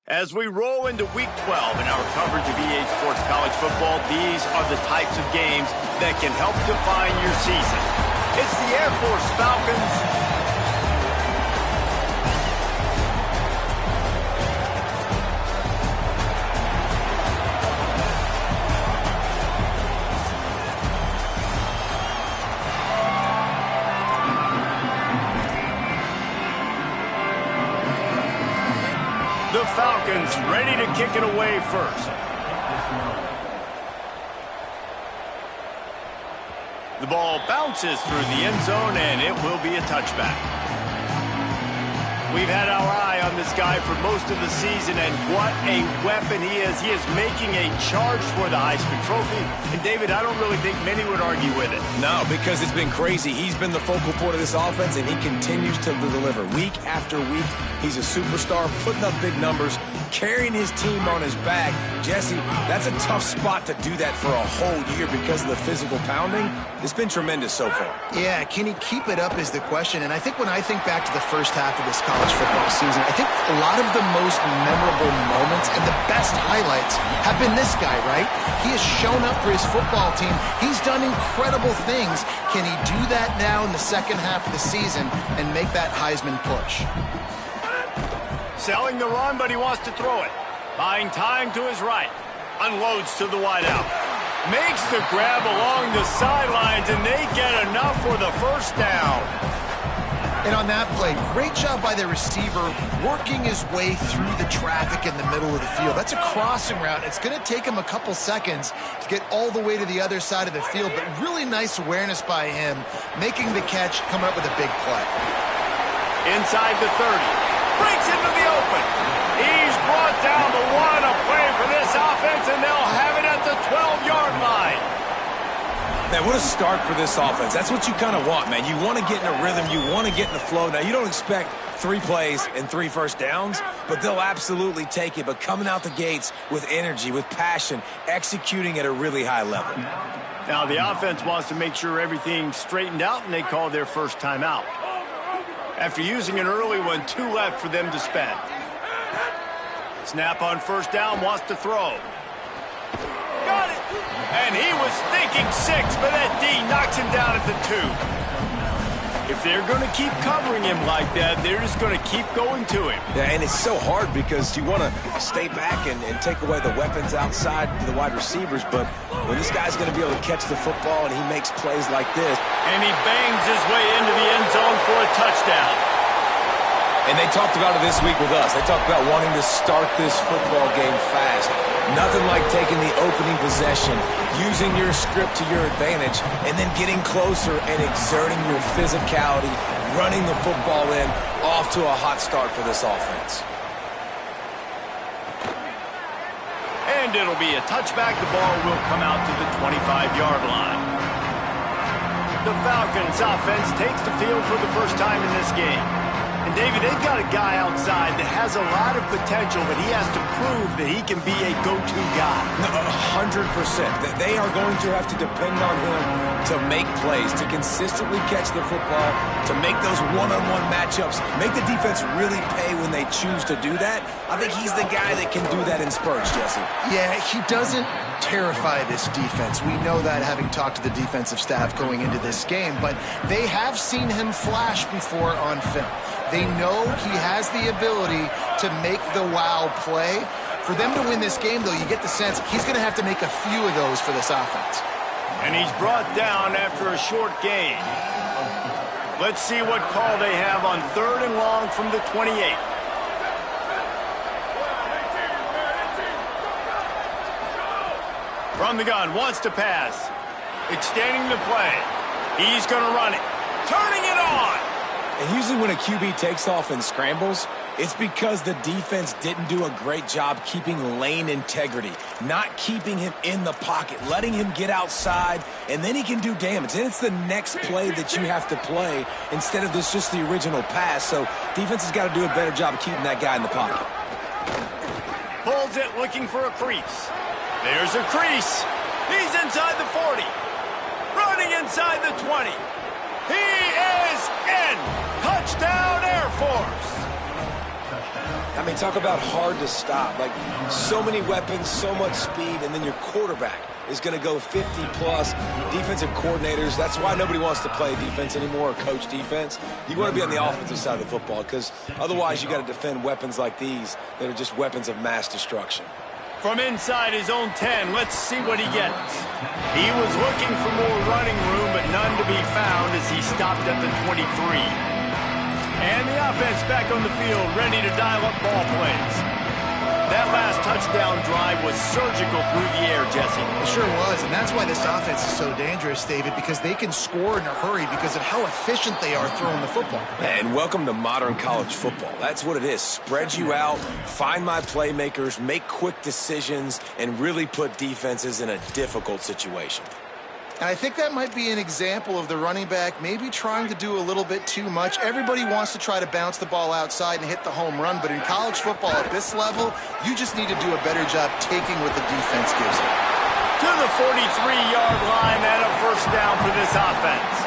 As we roll into Week 12 in our coverage of EA Sports College Football, these are the types of games that can help define your season. It's the Air Force Falcons. The Falcons ready to kick it away first. The ball bounces through the end zone, and it will be a touchback. We've had our eye on this guy for most of the season, and what a weapon he is. He is making a charge for the Heisman Trophy. And, David, I don't really think many would argue with it. No, because it's been crazy. He's been the focal point of this offense, and he continues to deliver. Week after week, he's a superstar, putting up big numbers, carrying his team on his back. Jesse, that's a tough spot to do that for a whole year because of the physical pounding. It's been tremendous so far. Yeah, can he keep it up is the question. And I think when I think back to the first half of this college football season, I think a lot of the most memorable moments and the best highlights have been this guy, right? He has shown up for his football team. He's done incredible things. Can he do that now in the second half of the season and make that Heisman push? Selling the run, but he wants to throw it. Buying time to his right. Unloads to the wideout. Makes the grab along the sidelines, and they get enough for the first down. And on that play, great job by the receiver working his way through the traffic in the middle of the field. That's a crossing route. It's going to take him a couple seconds to get all the way to the other side of the field, but really nice awareness by him, making the catch, coming up with a big play. Inside the 30. Breaks into the open. He's brought down, but what a play for this offense, and they'll have it at the 12-yard line. Man, what a start for this offense. That's what you kind of want, man. You want to get in a rhythm. You want to get in the flow. Now, you don't expect 3 plays and 3 first downs, but they'll absolutely take it. But coming out the gates with energy, with passion, executing at a really high level. Now, the offense wants to make sure everything's straightened out, and they call their first timeout. After using an early one, 2 left for them to spend. Snap on first down, wants to throw. Got it! And he was thinking 6, but that D knocks him down at the 2. If they're going to keep covering him like that, they're just going to keep going to him. Yeah, and it's so hard because you want to stay back and take away the weapons outside to the wide receivers, but when this guy's going to be able to catch the football and he makes plays like this. And he bangs his way into the end zone for a touchdown. And they talked about it this week with us. They talked about wanting to start this football game fast. Nothing like taking the opening possession, using your script to your advantage, and then getting closer and exerting your physicality, running the football in, off to a hot start for this offense. And it'll be a touchback. The ball will come out to the 25-yard line. The Falcons offense takes the field for the first time in this game. And, David, they've got a guy outside that has a lot of potential, but he has to prove that he can be a go-to guy. 100%. They are going to have to depend on him to make plays, to consistently catch the football, to make those one-on-one matchups, make the defense really pay when they choose to do that. I think he's the guy that can do that in spurts, Jesse. Yeah, he doesn't terrify this defense. We know that having talked to the defensive staff going into this game, but they have seen him flash before on film. They know he has the ability to make the wow play. For them to win this game, though, you get the sense he's going to have to make a few of those for this offense. And he's brought down after a short gain. Let's see what call they have on 3rd and long from the 28. From the gun, wants to pass. Extending the play. He's going to run it. Turning it on. And usually when a QB takes off and scrambles, it's because the defense didn't do a great job keeping lane integrity, not keeping him in the pocket, letting him get outside, and then he can do damage. And it's the next play that you have to play instead of this just the original pass. So defense has got to do a better job of keeping that guy in the pocket. Pulls it, looking for a crease. There's a crease. He's inside the 40. Running inside the 20. He is in. Touchdown, Air Force. I mean, talk about hard to stop. Like, so many weapons, so much speed, and then your quarterback is going to go 50-plus. Defensive coordinators, that's why nobody wants to play defense anymore or coach defense. You want to be on the offensive side of the football because otherwise you got to defend weapons like these that are just weapons of mass destruction. From inside his own 10, let's see what he gets. He was looking for more running room, but none to be found as he stopped at the 23. And the offense back on the field, ready to dial up ball plays. That last touchdown drive was surgical through the air, Jesse. It sure was, and that's why this offense is so dangerous, David, because they can score in a hurry because of how efficient they are throwing the football. And welcome to modern college football. That's what it is. Spread you out, find my playmakers, make quick decisions, and really put defenses in a difficult situation. And I think that might be an example of the running back maybe trying to do a little bit too much. Everybody wants to try to bounce the ball outside and hit the home run, but in college football at this level, you just need to do a better job taking what the defense gives you. To the 43-yard line and a first down for this offense.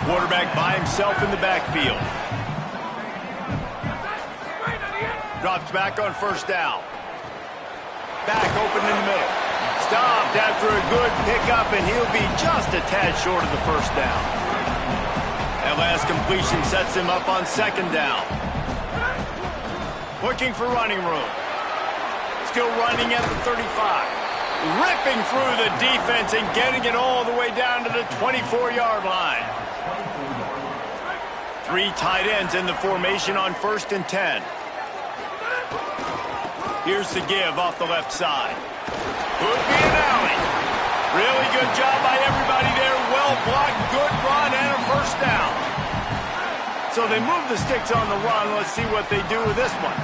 Quarterback by himself in the backfield. Drops back on first down. Back open in the middle. Stopped after a good pickup, and he'll be just a tad short of the first down. That last completion sets him up on second down. Looking for running room. Still running at the 35. Ripping through the defense and getting it all the way down to the 24-yard line. 3 tight ends in the formation on 1st and 10. Here's the give off the left side. Could be an alley. Really good job by everybody there. Well blocked, good run, and a first down. So they move the sticks on the run. Let's see what they do with this one.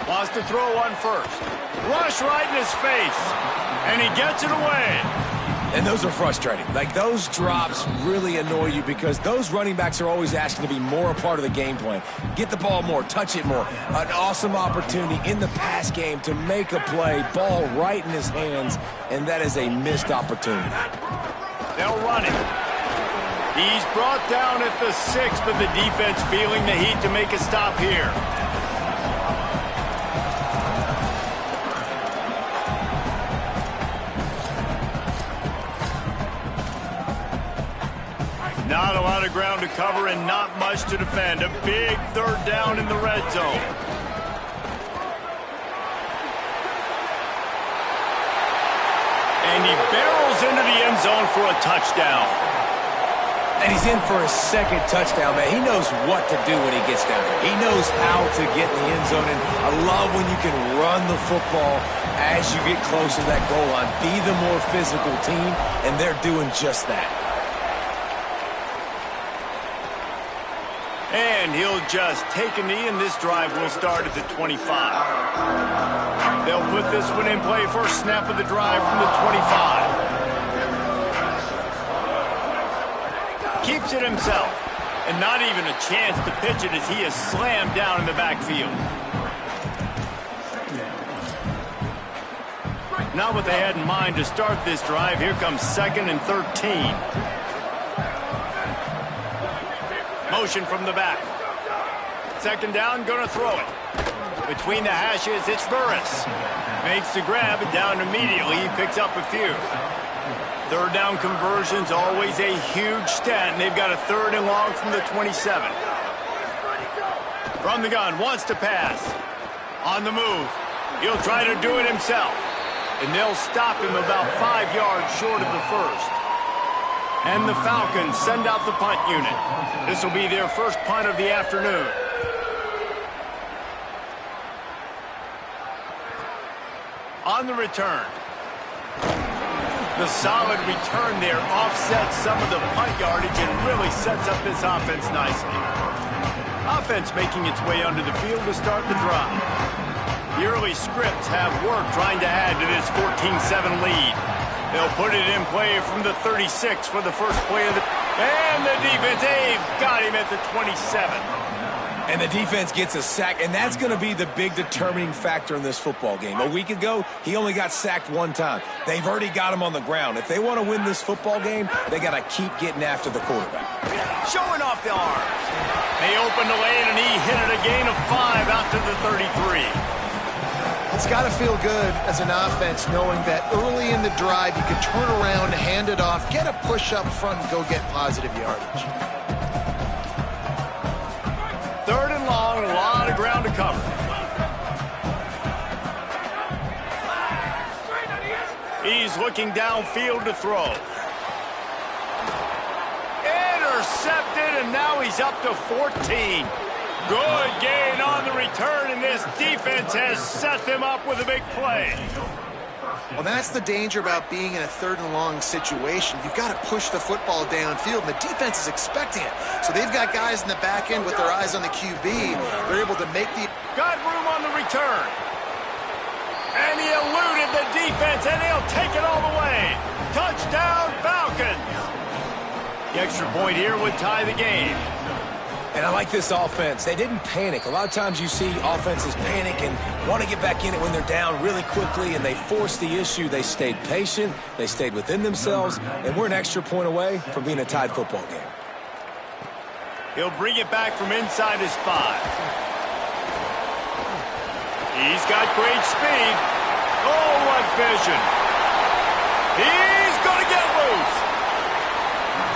Lost to throw on first. Rush right in his face. And he gets it away. And those are frustrating. Like, those drops really annoy you because those running backs are always asking to be more a part of the game plan. Get the ball more, touch it more. An awesome opportunity in the pass game to make a play, ball right in his hands, and that is a missed opportunity. They'll run it. He's brought down at the 6, but the defense feeling the heat to make a stop here. Not a lot of ground to cover and not much to defend. A big third down in the red zone. And he barrels into the end zone for a touchdown. And he's in for a second touchdown, man. He knows what to do when he gets down there. He knows how to get in the end zone. And I love when you can run the football as you get close to that goal line. Be the more physical team, and they're doing just that. And he'll just take a knee, and this drive will start at the 25. They'll put this one in play. First snap of the drive from the 25. Keeps it himself, and not even a chance to pitch it as he is slammed down in the backfield. Not what they had in mind to start this drive. Here comes 2nd and 13. Motion from the back. 2nd down, gonna throw it. Between the hashes, it's Burris. Makes the grab and down immediately. He picks up a few. 3rd down conversion's always a huge stat, and they've got a 3rd and long from the 27. From the gun, wants to pass. On the move. He'll try to do it himself. And they'll stop him about 5 yards short of the first. And the Falcons send out the punt unit. This will be their first punt of the afternoon. On the return. The solid return there offsets some of the punt yardage and really sets up this offense nicely. Offense making its way onto the field to start the drive. The early scripts have worked trying to add to this 14-7 lead. They'll put it in play from the 36 for the first play of the... And the defense, they've got him at the 27. And the defense gets a sack, and that's going to be the big determining factor in this football game. A week ago, he only got sacked one time. They've already got him on the ground. If they want to win this football game, they got to keep getting after the quarterback. Showing off the arm. They opened the lane, and he hit it a gain of 5 out to the 33. It's got to feel good as an offense knowing that early in the drive you can turn around, hand it off, get a push up front, and go get positive yardage. 3rd and long, a lot of ground to cover. He's looking downfield to throw. Intercepted, and now he's up to 14. Good gain on the return, and this defense has set them up with a big play. Well, that's the danger about being in a 3rd and long situation. You've got to push the football downfield, and the defense is expecting it. So they've got guys in the back end with their eyes on the QB. They're able to make the... Got room on the return. And he eluded the defense, and he'll take it all the way. Touchdown, Falcons. The extra point here would tie the game. And I like this offense. They didn't panic. A lot of times you see offenses panic and want to get back in it when they're down really quickly, and they forced the issue. They stayed patient. They stayed within themselves, and we're an extra point away from being a tied football game. He'll bring it back from inside his 5. He's got great speed. Oh, what vision. He's going to get loose.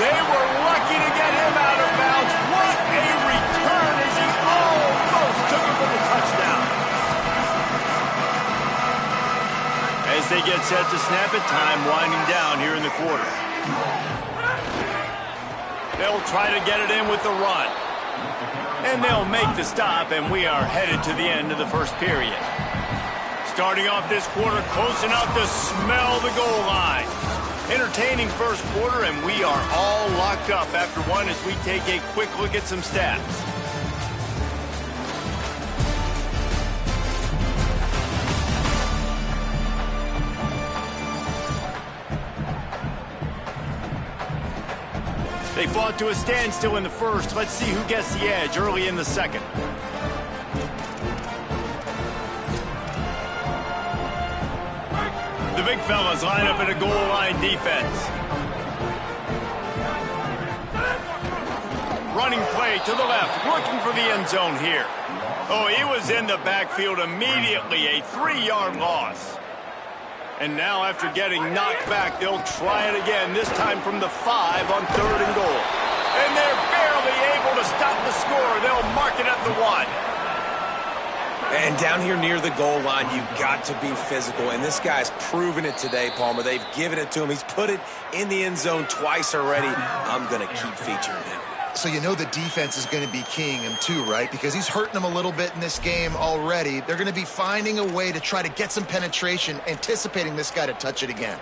They were lucky to get him out of bounds. What a return as he almost took it for the touchdown. As they get set to snap it, time winding down here in the quarter. They'll try to get it in with the run. And they'll make the stop, and we are headed to the end of the first period. Starting off this quarter close enough to smell the goal line. Entertaining first quarter, and we are all locked up after one as we take a quick look at some stats. They fought to a standstill in the first. Let's see who gets the edge early in the second. The big fellas line up in a goal line defense. Running play to the left, looking for the end zone here. Oh, he was in the backfield immediately, a 3-yard loss. And now after getting knocked back, they'll try it again, this time from the 5 on 3rd and goal. And they're barely able to stop the score. They'll mark it at the 1. And down here near the goal line, you've got to be physical. And this guy's proven it today, Palmer. They've given it to him. He's put it in the end zone twice already. I'm going to keep featuring him. So you know the defense is going to be keying him too, right? Because he's hurting them a little bit in this game already. They're going to be finding a way to try to get some penetration, anticipating this guy to touch it again.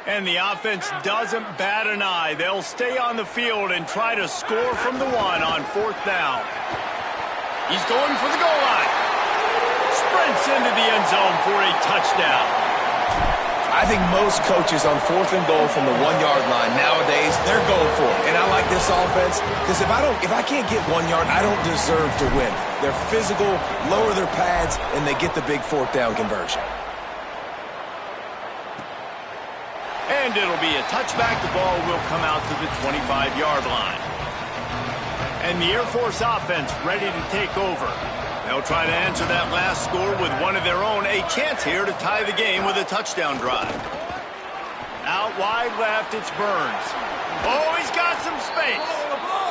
And the offense doesn't bat an eye. They'll stay on the field and try to score from the 1 on 4th down. He's going for the goal line. Sprints into the end zone for a touchdown. I think most coaches on 4th and goal from the 1-yard line nowadays, they're going for it. And I like this offense because if I can't get 1 yard, I don't deserve to win. They're physical, lower their pads, and they get the big 4th down conversion. And it'll be a touchback. The ball will come out to the 25-yard line. And the Air Force offense ready to take over. They'll try to answer that last score with one of their own. A chance here to tie the game with a touchdown drive. Out wide left, it's Burns. Oh, he's got some space.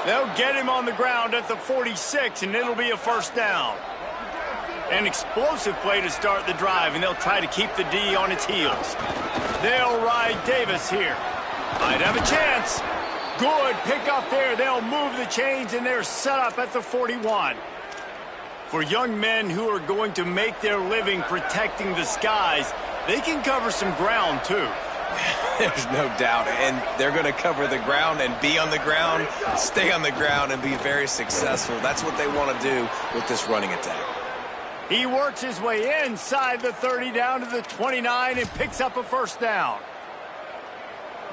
They'll get him on the ground at the 46, and it'll be a 1st down. An explosive play to start the drive, and they'll try to keep the D on its heels. They'll ride Davis here. Might have a chance. Good pick up there. They'll move the chains, and they're set up at the 41. For young men who are going to make their living protecting the skies, they can cover some ground, too. There's no doubt. And they're going to cover the ground and be on the ground, stay on the ground, and be very successful. That's what they want to do with this running attack. He works his way inside the 30 down to the 29 and picks up a 1st down.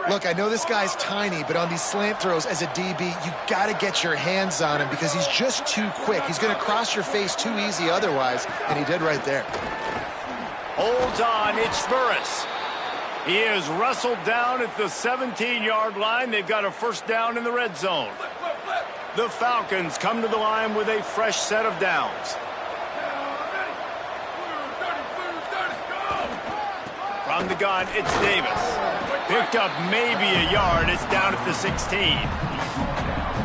Look, I know this guy's tiny, but on these slant throws as a DB, you got to get your hands on him because he's just too quick. He's going to cross your face too easy otherwise, and he did right there. Holds on, it's Burris. He is wrestled down at the 17-yard line. They've got a first down in the red zone. The Falcons come to the line with a fresh set of downs. From the gun, it's Davis. Picked up maybe a yard. It's down at the 16.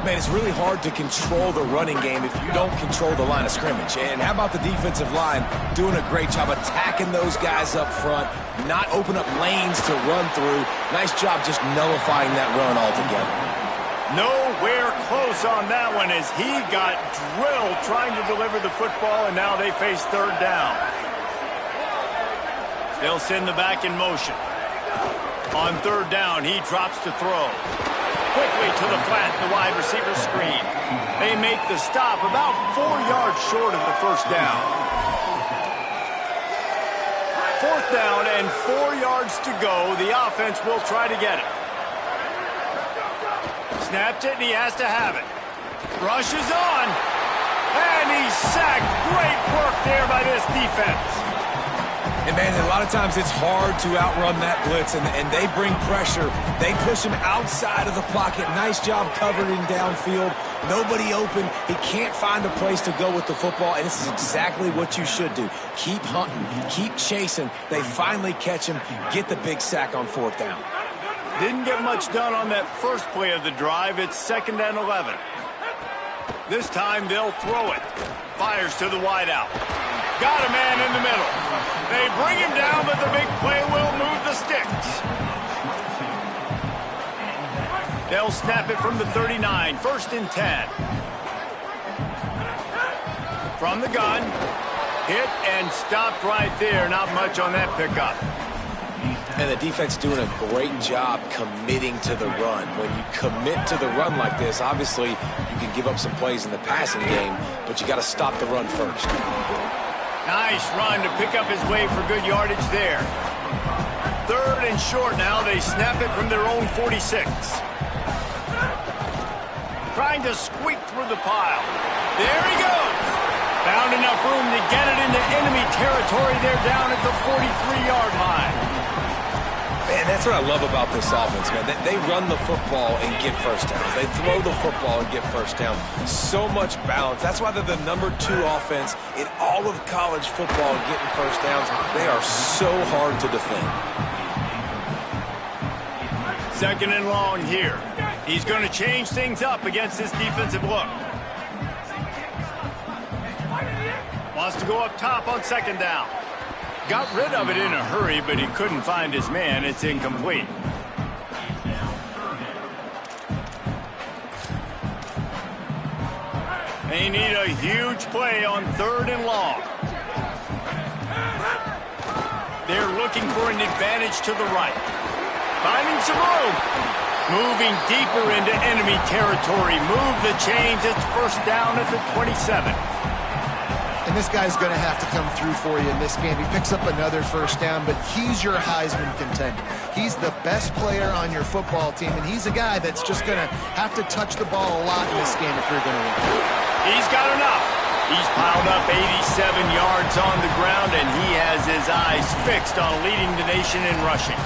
Man, it's really hard to control the running game if you don't control the line of scrimmage. And how about the defensive line doing a great job attacking those guys up front, not open up lanes to run through. Nice job just nullifying that run altogether. Nowhere close on that one as he got drilled trying to deliver the football, and now they face third down. They'll send the back in motion. On third down, he drops to throw. Quickly to the flat, the wide receiver screen. They make the stop about 4 yards short of the first down. Fourth down and 4 yards to go. The offense will try to get it. Snapped it, and he has to have it. Rushes on. And he's sacked. Great work there by this defense. And, man, a lot of times it's hard to outrun that blitz, and they bring pressure. They push him outside of the pocket. Nice job covering downfield. Nobody open. He can't find a place to go with the football, and this is exactly what you should do. Keep hunting. Keep chasing. They finally catch him, get the big sack on fourth down. Didn't get much done on that first play of the drive. It's 2nd and 11. This time they'll throw it. Fires to the wideout. Got a man in the middle. They bring him down, but the big play will move the sticks. They'll snap it from the 39. 1st and 10. From the gun. Hit and stopped right there. Not much on that pickup. And the defense doing a great job committing to the run. When you commit to the run like this, obviously you can give up some plays in the passing game, but you got to stop the run first. Nice run to pick up his way for good yardage there. 3rd and short now. They snap it from their own 46. Trying to squeak through the pile. There he goes. Found enough room to get it into enemy territory. They're down at the 43-yard line. Man, that's what I love about this offense, man. They run the football and get first downs. They throw the football and get first down. So much balance. That's why they're the #2 offense in all of college football getting first downs. They are so hard to defend. 2nd and long here. He's going to change things up against this defensive look. Wants to go up top on 2nd down. Got rid of it in a hurry, but he couldn't find his man. It's incomplete. They need a huge play on 3rd and long. They're looking for an advantage to the right. Finding some room. Moving deeper into enemy territory. Move the chains. It's 1st down at the 27. And this guy's going to have to come through for you in this game. He picks up another first down, but he's your Heisman contender. He's the best player on your football team, and he's a guy that's just going to have to touch the ball a lot in this game if you're going to win. He's got enough. He's piled up 87 yards on the ground, and he has his eyes fixed on leading the nation in rushing.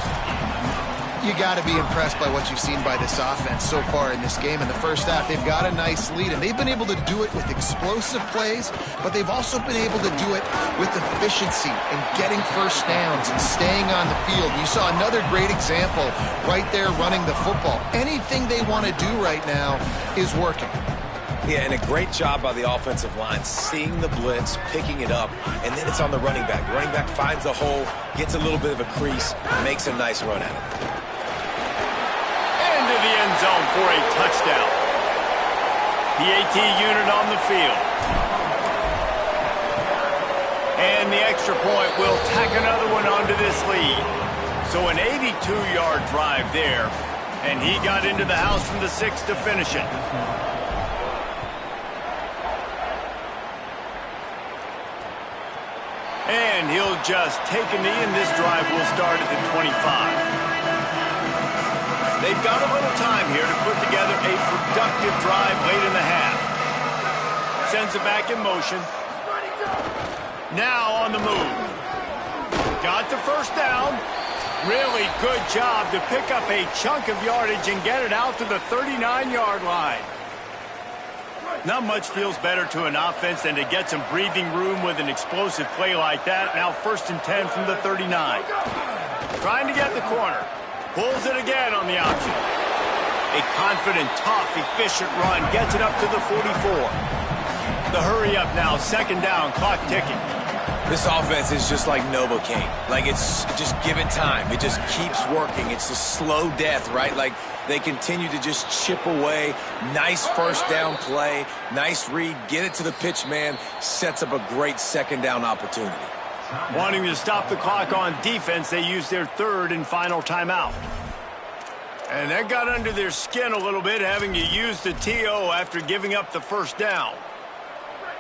You got to be impressed by what you've seen by this offense so far in this game. In the first half, they've got a nice lead, and they've been able to do it with explosive plays, but they've also been able to do it with efficiency and getting first downs and staying on the field. You saw another great example right there running the football. Anything they want to do right now is working. Yeah, and a great job by the offensive line, seeing the blitz, picking it up, and then it's on the running back. The running back finds a hole, gets a little bit of a crease, makes a nice run at it. Into the end zone for a touchdown. The AT unit on the field. And the extra point will tack another one onto this lead. So an 82-yard drive there, and he got into the house from the 6 to finish it. And he'll just take a knee, and this drive will start at the 25. They've got a little time here to put together a productive drive late in the half. Sends it back in motion. Now on the move. Got the first down. Really good job to pick up a chunk of yardage and get it out to the 39-yard line. Not much feels better to an offense than to get some breathing room with an explosive play like that. Now 1st and 10 from the 39. Trying to get the corner. Pulls it again on the option. A confident, tough, efficient run gets it up to the 44. The hurry up now, 2nd down, clock ticking. This offense is just like Novocaine. Like, it's just give it time. It just keeps working. It's a slow death, right? Like, they continue to just chip away. Nice 1st down play. Nice read. Get it to the pitch man. Sets up a great 2nd down opportunity. Wanting to stop the clock on defense, they use their 3rd and final timeout. And that got under their skin a little bit, having to use the TO after giving up the 1st down.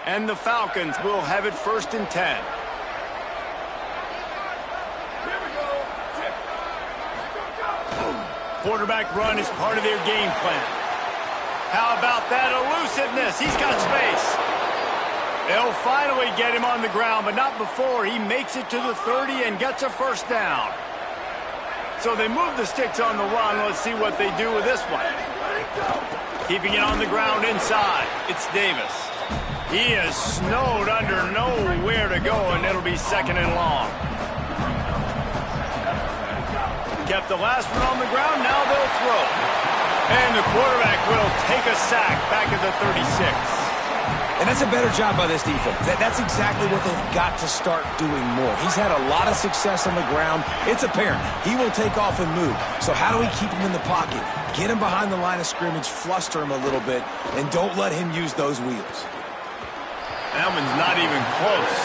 And the Falcons will have it 1st and 10. Quarterback run is part of their game plan. How about that elusiveness? He's got space. They'll finally get him on the ground, but not before he makes it to the 30 and gets a 1st down. So they move the sticks on the run. Let's see what they do with this one. Keeping it on the ground inside. It's Davis. He is snowed under, nowhere to go, and it'll be 2nd and long. Kept the last one on the ground, now they'll throw. And the quarterback will take a sack back at the 36. And that's a better job by this defense. That's exactly what they've got to start doing more. He's had a lot of success on the ground. It's apparent. He will take off and move. So how do we keep him in the pocket? Get him behind the line of scrimmage, fluster him a little bit, and don't let him use those wheels. That one's not even close.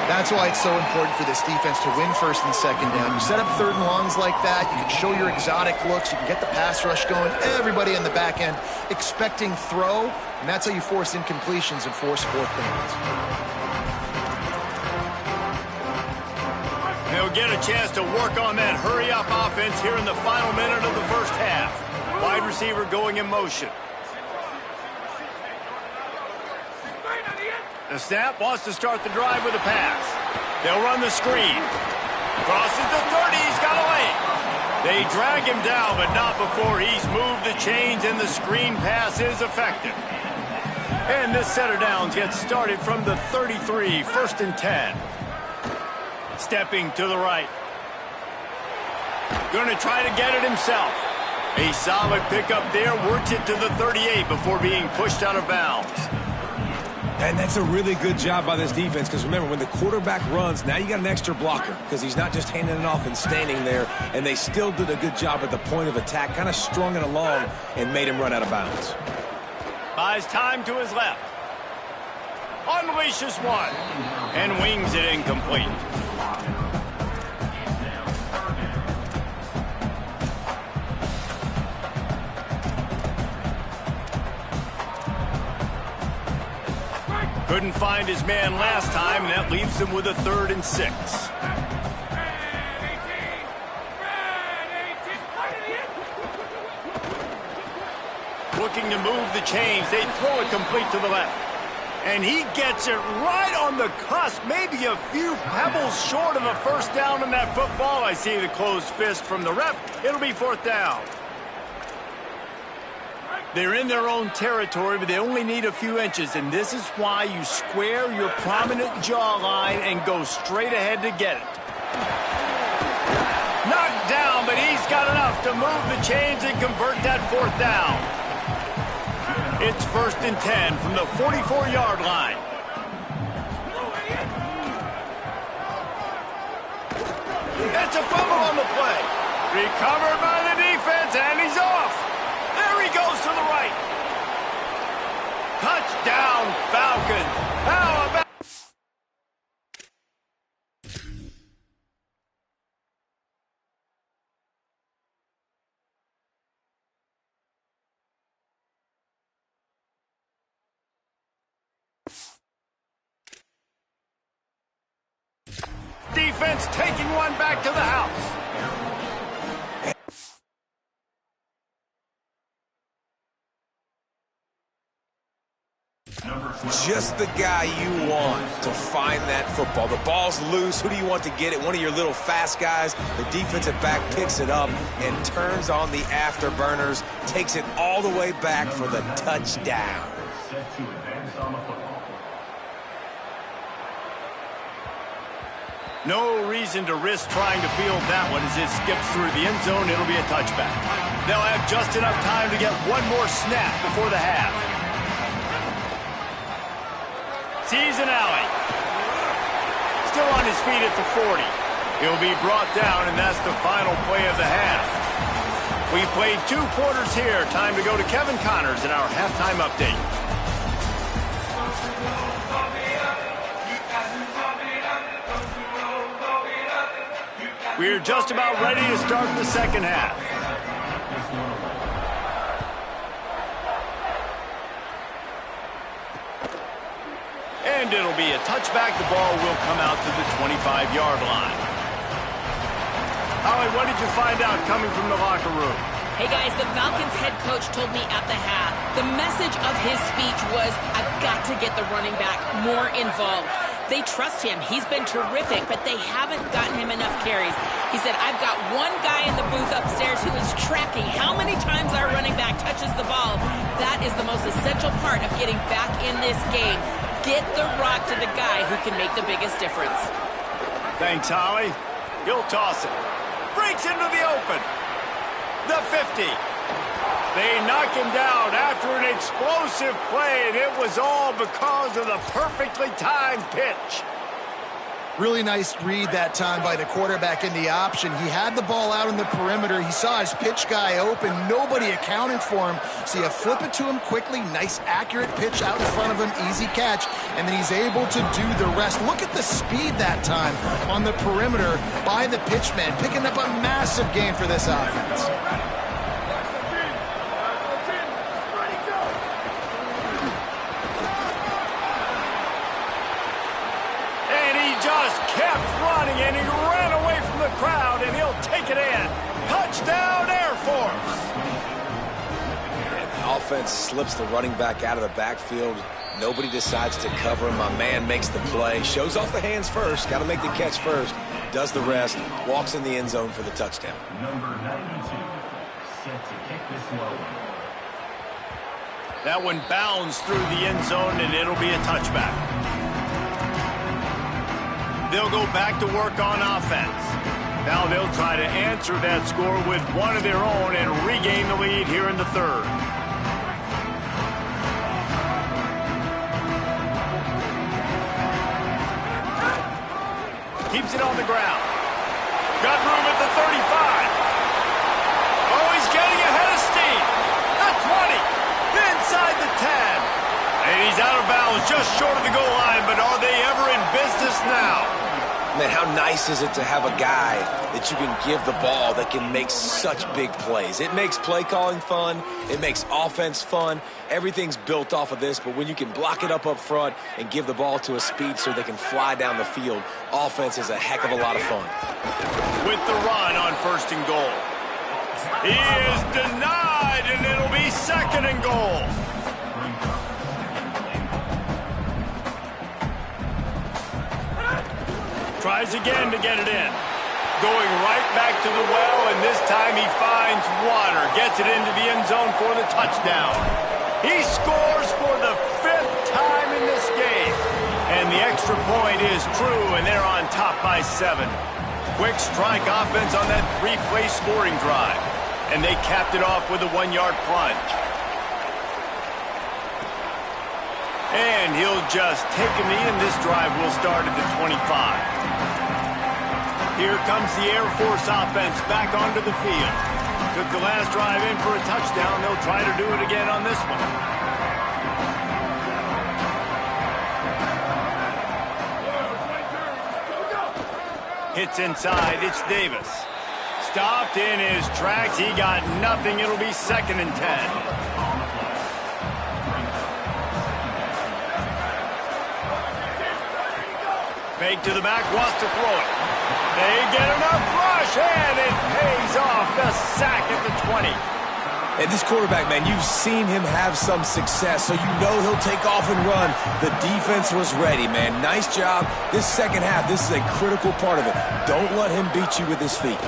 That's why it's so important for this defense to win 1st and 2nd down. You set up 3rd and longs like that, you can show your exotic looks, you can get the pass rush going, everybody in the back end expecting throw, and that's how you force incompletions and force 4th downs. They'll get a chance to work on that hurry-up offense here in the final minute of the 1st half. Wide receiver going in motion. The snap wants to start the drive with a pass. They'll run the screen. Crosses the 30, he's got a lane. They drag him down, but not before he's moved the chains, and the screen pass is effective. And this set of downs gets started from the 33, 1st and 10. Stepping to the right. Going to try to get it himself. A solid pickup there, works it to the 38 before being pushed out of bounds. And that's a really good job by this defense, because remember, when the quarterback runs, now you got an extra blocker, because he's not just handing it off and standing there, and they still did a good job at the point of attack, kind of strung it along and made him run out of bounds. Buys time to his left. Unleashes one and wings it incomplete. Couldn't find his man last time, and that leaves him with a 3rd and 6. Looking to move the chains. They throw it complete to the left. And he gets it right on the cusp, maybe a few pebbles short of a 1st down in that football. I see the closed fist from the ref. It'll be 4th down. They're in their own territory, but they only need a few inches, and this is why you square your prominent jawline and go straight ahead to get it. Knocked down, but he's got enough to move the chains and convert that 4th down. It's 1st and 10 from the 44-yard line. That's a fumble on the play. Recovered by the defense, and he's off. There he goes to the right. Touchdown, Falcons. How about... Defense taking one back to the house. just the guy you want to find that football. The ball's loose. Who do you want to get it? One of your little fast guys. The defensive back picks it up and turns on the afterburners, takes it all the way back for the touchdown. Set to advance on the football. No reason to risk trying to field that one as it skips through the end zone. It'll be a touchback. They'll have just enough time to get one more snap before the half. Sees an alley. Still on his feet at the 40. He'll be brought down, and that's the final play of the half. We played 2 quarters here. Time to go to Kevin Connors in our halftime update. We're just about ready to start the second half. And it'll be a touchback. The ball will come out to the 25-yard line. Holly, what did you find out coming from the locker room? Hey guys, the Falcons head coach told me at the half, the message of his speech was, I've got to get the running back more involved. They trust him. He's been terrific, but they haven't gotten him enough carries. He said, I've got one guy in the booth upstairs who is tracking how many times our running back touches the ball. That is the most essential part of getting back in this game. Get the rock to the guy who can make the biggest difference. Thanks, Holly. He'll toss it. Breaks into the open. The 50. They knock him down after an explosive play, and it was all because of the perfectly timed pitch. Really nice read that time by the quarterback in the option. He had the ball out in the perimeter. He saw his pitch guy open. Nobody accounted for him. So you flip it to him quickly. Nice, accurate pitch out in front of him. Easy catch. And then he's able to do the rest. Look at the speed that time on the perimeter by the pitchman, picking up a massive gain for this offense. And he ran away from the crowd, and he'll take it in. Touchdown, Air Force! And the offense slips the running back out of the backfield. Nobody decides to cover him. My man makes the play. Shows off the hands first. Got to make the catch first. Does the rest. Walks in the end zone for the touchdown. Number 92, set to kick this one. That one bounds through the end zone, and it'll be a touchback. They'll go back to work on offense. Now they'll try to answer that score with one of their own and regain the lead here in the third. Keeps it on the ground. Got room at the 35. Oh, he's getting ahead of steam. The 20. Inside the 10. And he's out of bounds just short of the goal line, but are they ever in business now? Man, how nice is it to have a guy that you can give the ball that can make such big plays? It makes play calling fun. It makes offense fun. Everything's built off of this, but when you can block it up front and give the ball to a speedster that can fly down the field, offense is a heck of a lot of fun. With the run on 1st and goal. He is denied, and it'll be 2nd and goal. Tries again to get it in. Going right back to the well, and this time he finds water. Gets it into the end zone for the touchdown. He scores for the 5th time in this game. And the extra point is true, and they're on top by 7. Quick strike offense on that 3-play scoring drive. And they capped it off with a 1-yard plunge. And he'll just take a knee, and this drive will start at the 25. Here comes the Air Force offense back onto the field. Took the last drive in for a touchdown. They'll try to do it again on this one. Hits inside. It's Davis. Stopped in his tracks. He got nothing. It'll be 2nd and 10. Fake to the back, wants to throw it. They get enough rush, and it pays off. The sack at the 20. And this quarterback, man, you've seen him have some success, so you know he'll take off and run. The defense was ready, man. Nice job. This second half, this is a critical part of it. Don't let him beat you with his feet.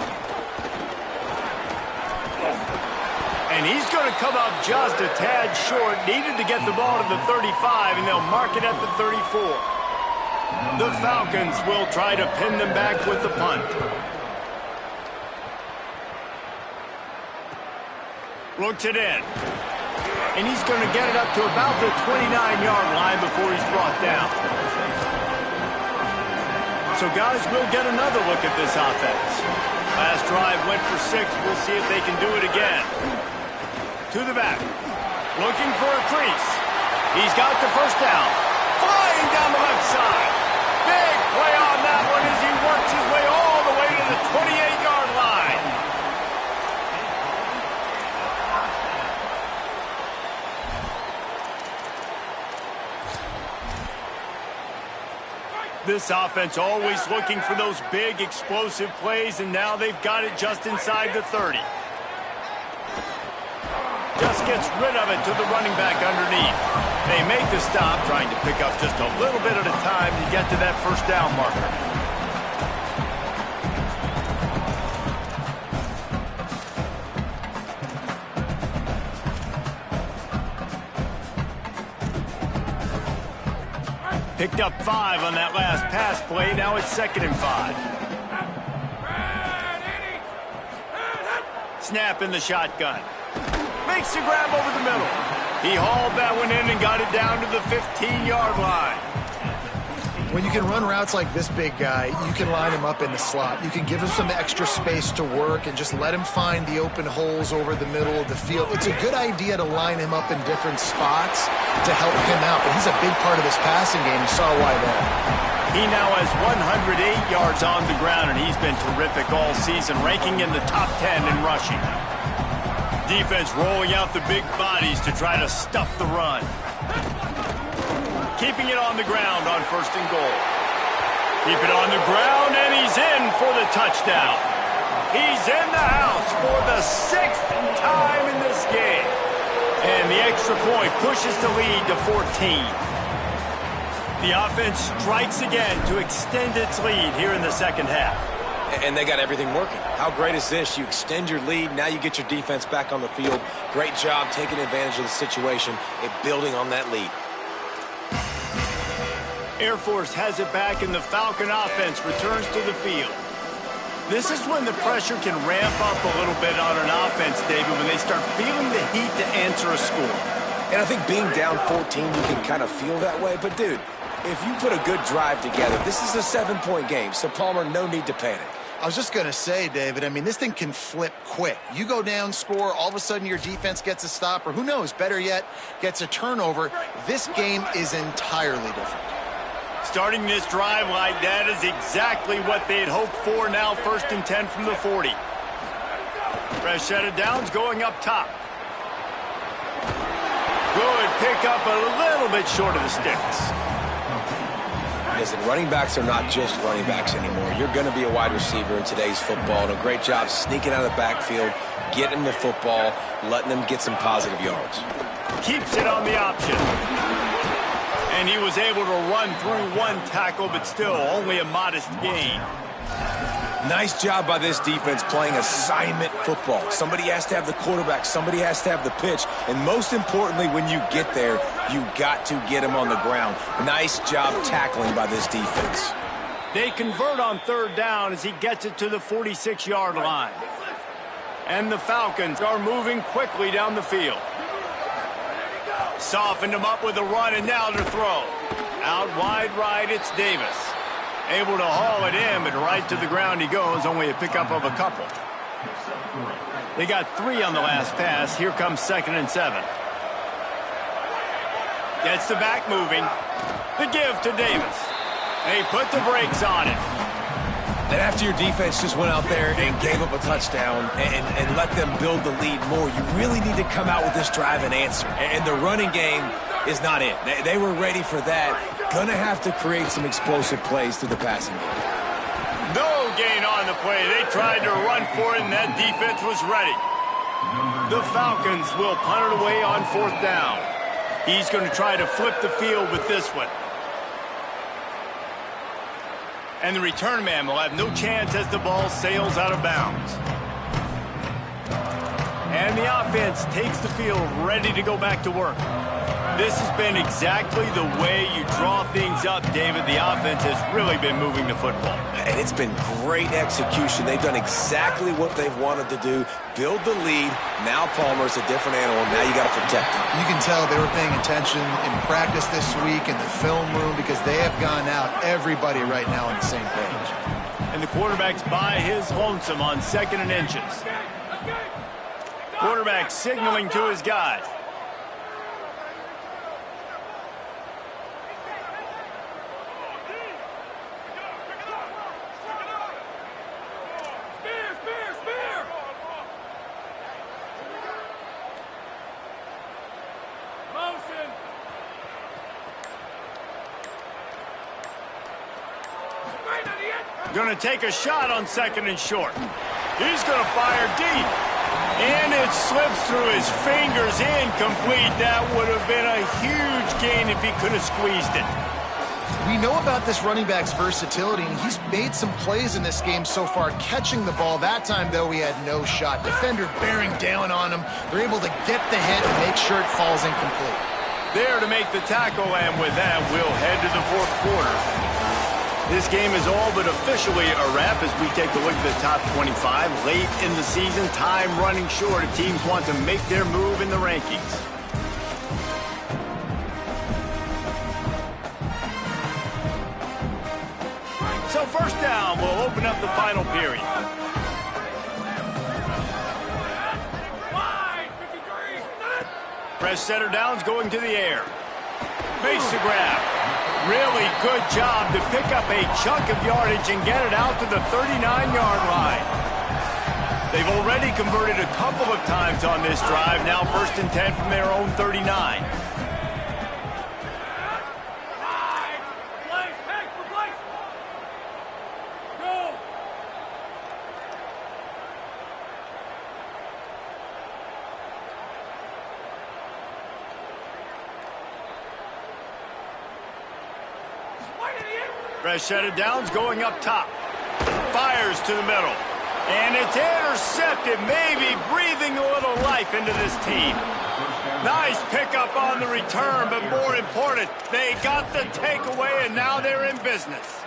And he's going to come up just a tad short. Needed to get the ball to the 35, and they'll mark it at the 34. The Falcons will try to pin them back with the punt. Looks it in. And he's going to get it up to about the 29-yard line before he's brought down. So, guys, we'll get another look at this offense. Last drive went for 6. We'll see if they can do it again. To the back. Looking for a crease. He's got the first down. Flying down the left side. Big play on that one as he works his way all the way to the 28-yard line. This offense always looking for those big, explosive plays, and now they've got it just inside the 30. Just gets rid of it to the running back underneath. They make the stop, trying to pick up just a little bit at a time to get to that first down marker. Picked up 5 on that last pass play. Now it's 2nd and 5. Snap in the shotgun. Makes the grab over the middle. He hauled that one in and got it down to the 15-yard line. When you can run routes like this big guy, you can line him up in the slot. You can give him some extra space to work and just let him find the open holes over the middle of the field. It's a good idea to line him up in different spots to help him out. But he's a big part of this passing game. You saw why there. He now has 108 yards on the ground, and he's been terrific all season, ranking in the top 10 in rushing. Defense rolling out the big bodies to try to stuff the run. Keeping it on the ground on 1st and goal. Keep it on the ground, and he's in for the touchdown. He's in the house for the 6th time in this game. And the extra point pushes the lead to 14. The offense strikes again to extend its lead here in the second half. And they got everything working. How great is this? You extend your lead. Now you get your defense back on the field. Great job taking advantage of the situation and building on that lead. Air Force has it back, and the Falcon offense returns to the field. This is when the pressure can ramp up a little bit on an offense, David, when they start feeling the heat to answer a score. And I think being down 14, you can kind of feel that way. But, dude, if you put a good drive together, this is a 7-point game. So, Palmer, no need to panic. I was just going to say, David, I mean, this thing can flip quick. You go down, score, all of a sudden your defense gets a stop, or who knows, better yet, gets a turnover. This game is entirely different. Starting this drive like that is exactly what they had hoped for. Now 1st and 10 from the 40. Fresh set of downs going up top. Good pick up, a little bit short of the sticks. Listen, running backs are not just running backs anymore. You're going to be a wide receiver in today's football. And a great job sneaking out of the backfield, getting the football, letting them get some positive yards. Keeps it on the option. And he was able to run through 1 tackle, but still only a modest gain. Nice job by this defense playing assignment football. Somebody has to have the quarterback. Somebody has to have the pitch. And most importantly, when you get there, you got to get him on the ground. Nice job tackling by this defense. They convert on 3rd down as he gets it to the 46-yard line. And the Falcons are moving quickly down the field. Softened him up with a run, and now to throw. Out wide right, it's Davis. Able to haul it in, but right to the ground he goes, only a pickup of a couple. They got 3 on the last pass. Here comes 2nd and 7. Gets the back moving. The give to Davis. They put the brakes on it. And after your defense just went out there and gave up a touchdown and let them build the lead more, you really need to come out with this drive and answer. And the running game is not it. They were ready for that. Gonna have to create some explosive plays through the passing game. No gain on the play. They tried to run for it, and that defense was ready. The Falcons will punt it away on 4th down. He's going to try to flip the field with this one. And the return man will have no chance as the ball sails out of bounds. And the offense takes the field ready to go back to work. This has been exactly the way you draw things up, David. The offense has really been moving the football. And it's been great execution. They've done exactly what they've wanted to do. Build the lead. Now Palmer's a different animal. Now you got to protect him. You can tell they were paying attention in practice this week in the film room because they have gone out, everybody right now on the same page. And the quarterback's by his lonesome on 2nd and inches. Quarterback signaling to his guys. Going to take a shot on 2nd and short. He's going to fire deep. And it slips through his fingers, incomplete. That would have been a huge gain if he could have squeezed it. We know about this running back's versatility, and he's made some plays in this game so far, catching the ball. That time, though, he had no shot. Defender bearing down on him. They're able to get the hit and make sure it falls incomplete. There to make the tackle, and with that, we'll head to the 4th quarter. This game is all but officially a wrap as we take a look at the top 25. Late in the season, time running short if teams want to make their move in the rankings. So 1st down, we'll open up the final period. Press center downs going to the air. Makes the grab. Really good job to pick up a chunk of yardage and get it out to the 39-yard line. They've already converted a couple of times on this drive. Now 1st and 10 from their own 39. Fresh set of downs going up top. Fires to the middle. And it's intercepted, maybe breathing a little life into this team. Nice pickup on the return, but more important, they got the takeaway, and now they're in business.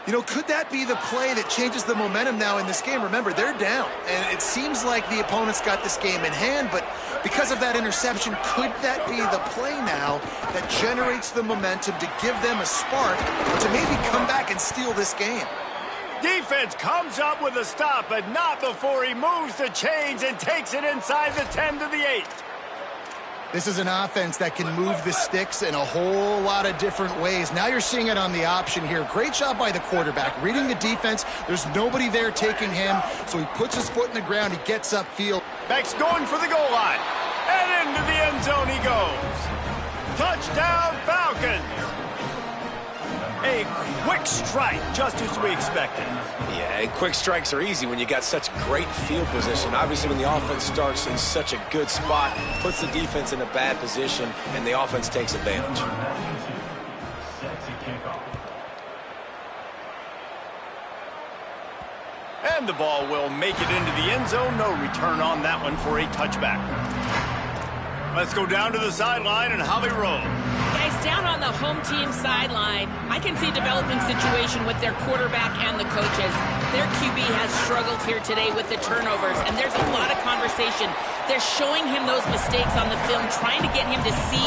You know, could that be the play that changes the momentum now in this game? Remember, they're down, and it seems like the opponent's got this game in hand, but because of that interception, could that be the play now that generates the momentum to give them a spark to maybe come back and steal this game? Defense comes up with a stop, but not before he moves the chains and takes it inside the 10 to the 8. This is an offense that can move the sticks in a whole lot of different ways. Now you're seeing it on the option here. Great job by the quarterback. Reading the defense, there's nobody there taking him, so he puts his foot in the ground, he gets upfield. Back's going for the goal line, and into the end zone he goes. Touchdown, Falcons! A quick strike, just as we expected. Yeah, and quick strikes are easy when you got such great field position. Obviously, when the offense starts in such a good spot, puts the defense in a bad position, and the offense takes advantage. Set to kick off. And the ball will make it into the end zone. No return on that one for a touchback. Let's go down to the sideline and Holly Rowe. Guys, down on the home team sideline, I can see a developing situation with their quarterback and the coaches. Their QB has struggled here today with the turnovers, and there's a lot of conversation. They're showing him those mistakes on the film, trying to get him to see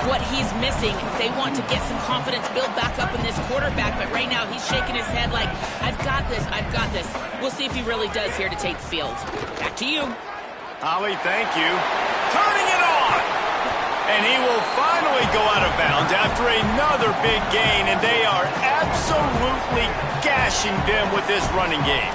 what he's missing. They want to get some confidence built back up in this quarterback, but right now he's shaking his head like, I've got this, I've got this. We'll see if he really does here to take the field. Back to you. Holly, thank you. Turning it on! And he will finally go out of bounds after another big gain, and they are absolutely gashing them with this running game.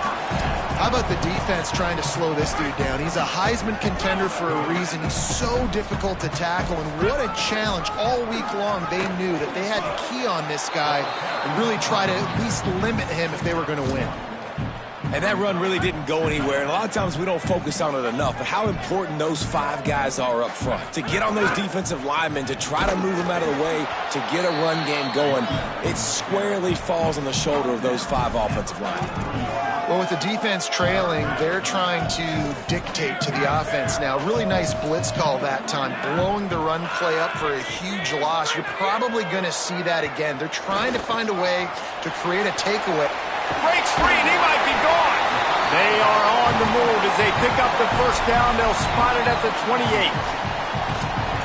How about the defense trying to slow this dude down? He's a Heisman contender for a reason. He's so difficult to tackle, and what a challenge. All week long, they knew that they had to key on this guy and really try to at least limit him if they were going to win. And that run really didn't go anywhere. And a lot of times we don't focus on it enough. But how important those 5 guys are up front. To get on those defensive linemen, to try to move them out of the way, to get a run game going, it squarely falls on the shoulder of those 5 offensive linemen. Well, with the defense trailing, they're trying to dictate to the offense now. Really nice blitz call that time, blowing the run play up for a huge loss. You're probably going to see that again. They're trying to find a way to create a takeaway. Breaks free, and he might be gone. They are on the move as they pick up the first down. They'll spot it at the 28.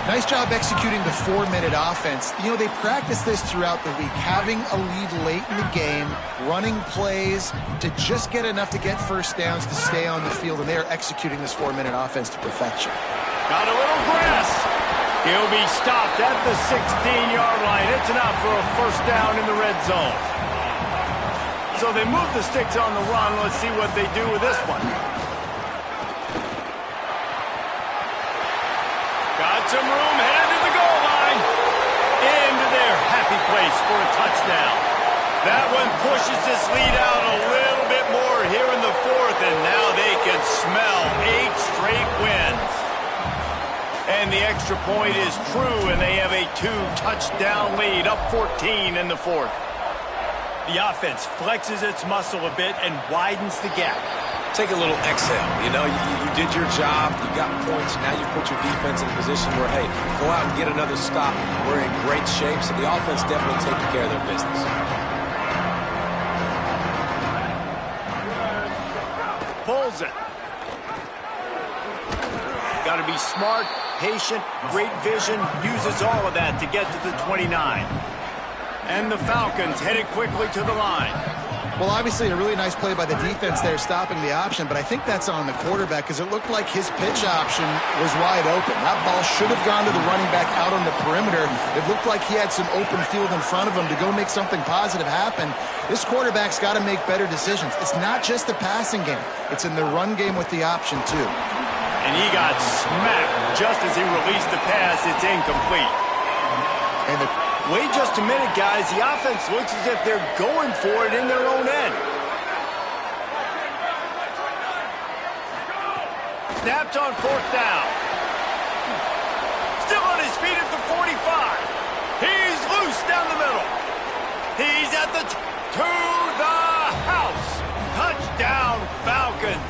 Nice job executing the 4-minute offense. You know, they practiced this throughout the week, having a lead late in the game, running plays to just get enough to get first downs to stay on the field, and they are executing this 4-minute offense to perfection. Got a little grass. He'll be stopped at the 16-yard line. It's enough for a first down in the red zone. So they move the sticks on the run. Let's see what they do with this one. Got some room, headed to the goal line. Into their happy place for a touchdown. That one pushes this lead out a little bit more here in the 4th, and now they can smell 8 straight wins. And the extra point is true, and they have a 2-touchdown lead, up 14 in the 4th. The offense flexes its muscle a bit and widens the gap. Take a little exhale. You know, you did your job. You got points. Now you put your defense in a position where, hey, go out and get another stop. We're in great shape, so the offense definitely taking care of their business. Pulls it. Got to be smart, patient, great vision. Uses all of that to get to the 29. And the Falcons headed quickly to the line. Well, obviously a really nice play by the defense there, stopping the option, but I think that's on the quarterback because it looked like his pitch option was wide open. That ball should have gone to the running back out on the perimeter. It looked like he had some open field in front of him to go make something positive happen. This quarterback's got to make better decisions. It's not just the passing game. It's in the run game with the option, too. And he got smacked just as he released the pass. It's incomplete. And wait just a minute, guys. The offense looks as if they're going for it in their own end. Snapped on 4th down. Still on his feet at the 45. He's loose down the middle. He's at the to the house. Touchdown, Falcons.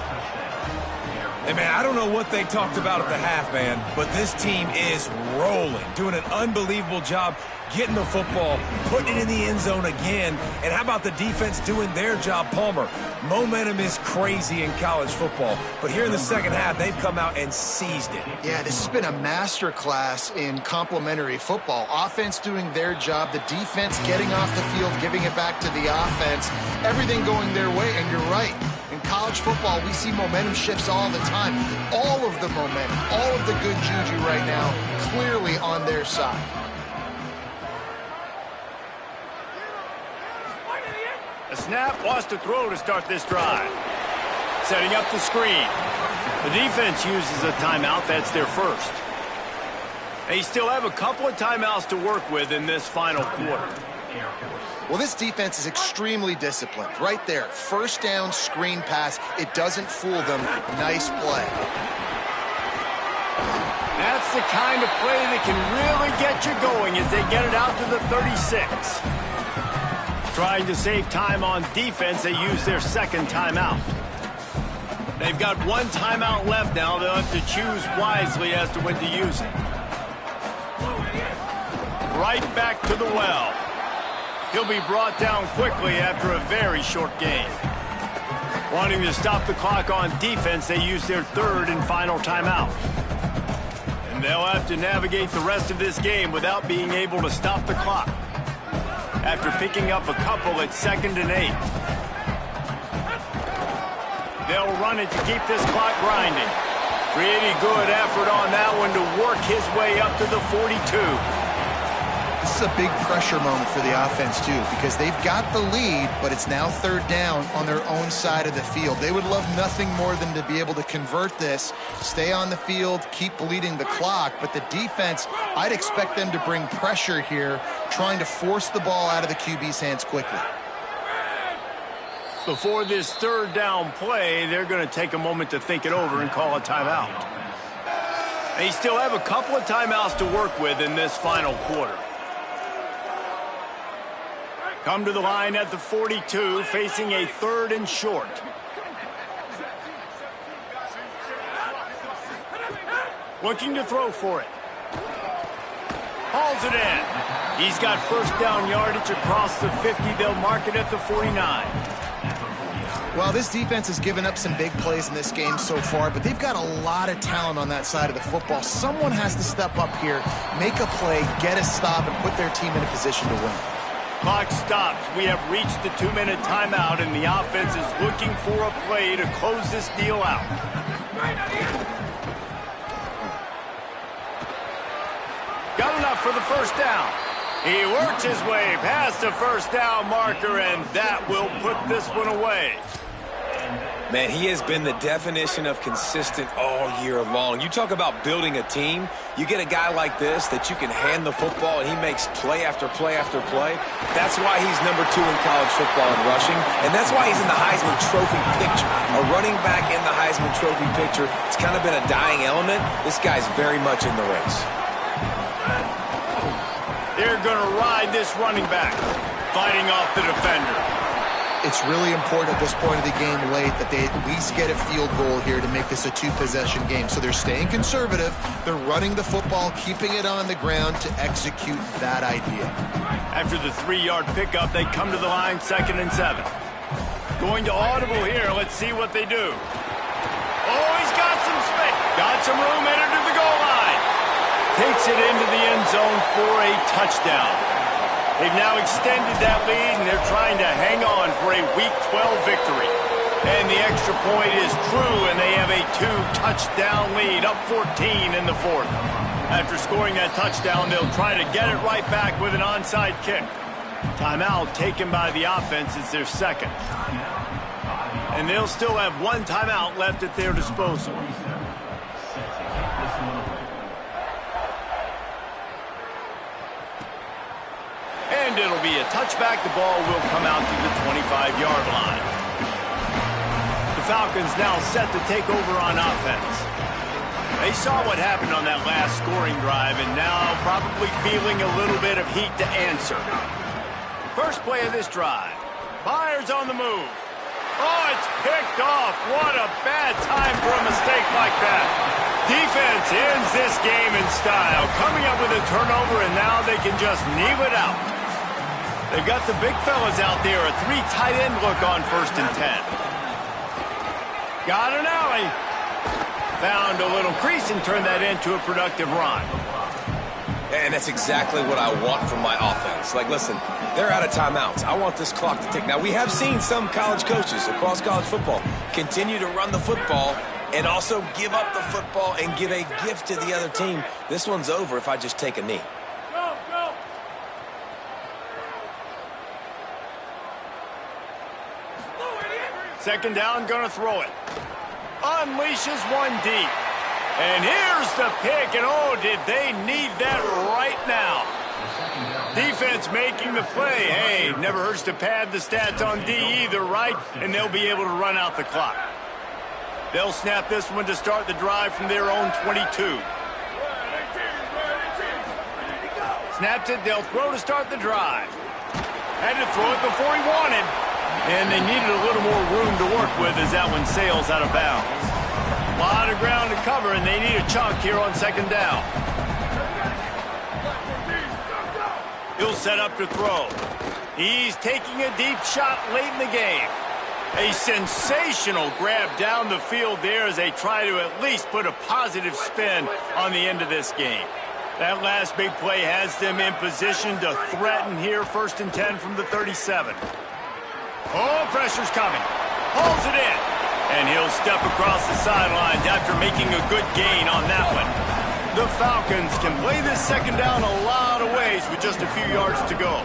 Hey, man, I don't know what they talked about at the half, man, but this team is rolling, doing an unbelievable job getting the football, putting it in the end zone again. And how about the defense doing their job, Palmer? Momentum is crazy in college football, but here in the second half, they've come out and seized it. Yeah, this has been a masterclass in complementary football. Offense doing their job, the defense getting off the field, giving it back to the offense, everything going their way, and you're right. In college football, we see momentum shifts all the time. All of the momentum, all of the good juju right now, clearly on their side. A snap, wants to throw to start this drive. Setting up the screen. The defense uses a timeout. That's their first. They still have a couple of timeouts to work with in this final quarter. Well, this defense is extremely disciplined. Right there, first down, screen pass. It doesn't fool them. Nice play. That's the kind of play that can really get you going as they get it out to the 36. Trying to save time on defense, they use their second timeout. They've got one timeout left now. They'll have to choose wisely as to when to use it. Right back to the well. He'll be brought down quickly after a very short game. Wanting to stop the clock on defense, they use their third and final timeout. And they'll have to navigate the rest of this game without being able to stop the clock. After picking up a couple at 2nd and 8. They'll run it to keep this clock grinding. Pretty good effort on that one to work his way up to the 42. This is a big pressure moment for the offense, too, because they've got the lead, but it's now third down on their own side of the field. They would love nothing more than to be able to convert this, stay on the field, keep bleeding the clock, but the defense, I'd expect them to bring pressure here, trying to force the ball out of the QB's hands quickly. Before this third down play, they're going to take a moment to think it over and call a timeout. They still have a couple of timeouts to work with in this final quarter. Come to the line at the 42, facing a 3rd and short. Looking to throw for it. Hauls it in. He's got first down yardage across the 50. They'll mark it at the 49. Well, this defense has given up some big plays in this game so far, but they've got a lot of talent on that side of the football. Someone has to step up here, make a play, get a stop, and put their team in a position to win. Clock stops. We have reached the 2-minute timeout, and the offense is looking for a play to close this deal out. Got enough for the first down. He works his way past the first down marker, and that will put this one away. Man, he has been the definition of consistent all year long. You talk about building a team. You get a guy like this that you can hand the football, and he makes play after play after play. That's why he's number 2 in college football in rushing, and that's why he's in the Heisman Trophy picture. A running back in the Heisman Trophy picture. It's kind of been a dying element. This guy's very much in the race. They're going to ride this running back, fighting off the defender. It's really important at this point of the game late that they at least get a field goal here to make this a 2-possession game. So they're staying conservative. They're running the football, keeping it on the ground to execute that idea. After the 3-yard pickup, they come to the line 2nd and 7. Going to audible here. Let's see what they do. Oh, he's got some space. Got some room headed to the goal line. Takes it into the end zone for a touchdown. They've now extended that lead, and they're trying to hang on for a Week 12 victory. And the extra point is true, and they have a 2-touchdown lead, up 14 in the 4th. After scoring that touchdown, they'll try to get it right back with an onside kick. Timeout taken by the offense. It's their 2nd. And they'll still have 1 timeout left at their disposal. And it'll be a touchback. The ball will come out to the 25-yard line. The Falcons now set to take over on offense. They saw what happened on that last scoring drive and now probably feeling a little bit of heat to answer. First play of this drive. Byers on the move. Oh, it's picked off. What a bad time for a mistake like that. Defense ends this game in style, coming up with a turnover, and now they can just kneel it out. They've got the big fellas out there, a 3 tight end look on 1st and 10. Got an alley. Found a little crease and turned that into a productive run. And that's exactly what I want from my offense. Like, listen, they're out of timeouts. I want this clock to tick. Now, we have seen some college coaches across college football continue to run the football and also give up the football and give a gift to the other team. This one's over if I just take a knee. Go. 2nd down, gonna throw it. Unleashes one deep. And here's the pick, and oh, did they need that right now. Defense making the play. Hey, never hurts to pad the stats on D either, right? And they'll be able to run out the clock. They'll snap this one to start the drive from their own 22. Snaps it, they'll throw to start the drive. Had to throw it before he wanted. And they needed a little more room to work with as that one sails out of bounds. A lot of ground to cover, and they need a chunk here on 2nd down. He'll set up to throw. He's taking a deep shot late in the game. A sensational grab down the field there as they try to at least put a positive spin on the end of this game. That last big play has them in position to threaten here, 1st and 10 from the 37. Oh, pressure's coming. Pulls it in. And he'll step across the sidelines after making a good gain on that one. The Falcons can play this 2nd down a lot of ways with just a few yards to go.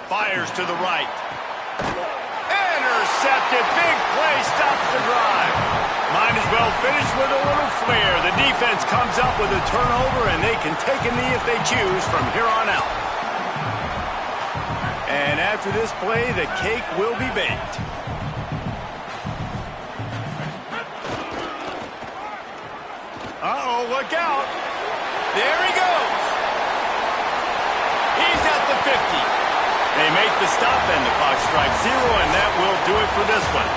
Fires to the right. Intercepted. Big play stops the drive. Might as well finish with a little flair. The defense comes up with a turnover, and they can take a knee if they choose from here on out. And after this play, the cake will be baked. Uh-oh, look out. There he goes. He's at the 50. They make the stop, and the clock strikes 0, and that will do it for this one.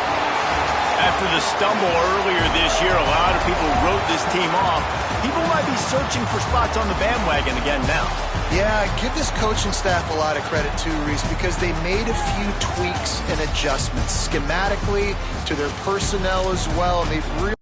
After the stumble earlier this year, a lot of people wrote this team off. People might be searching for spots on the bandwagon again now. Yeah, give this coaching staff a lot of credit too, Reese, because they made a few tweaks and adjustments schematically to their personnel as well, and they've really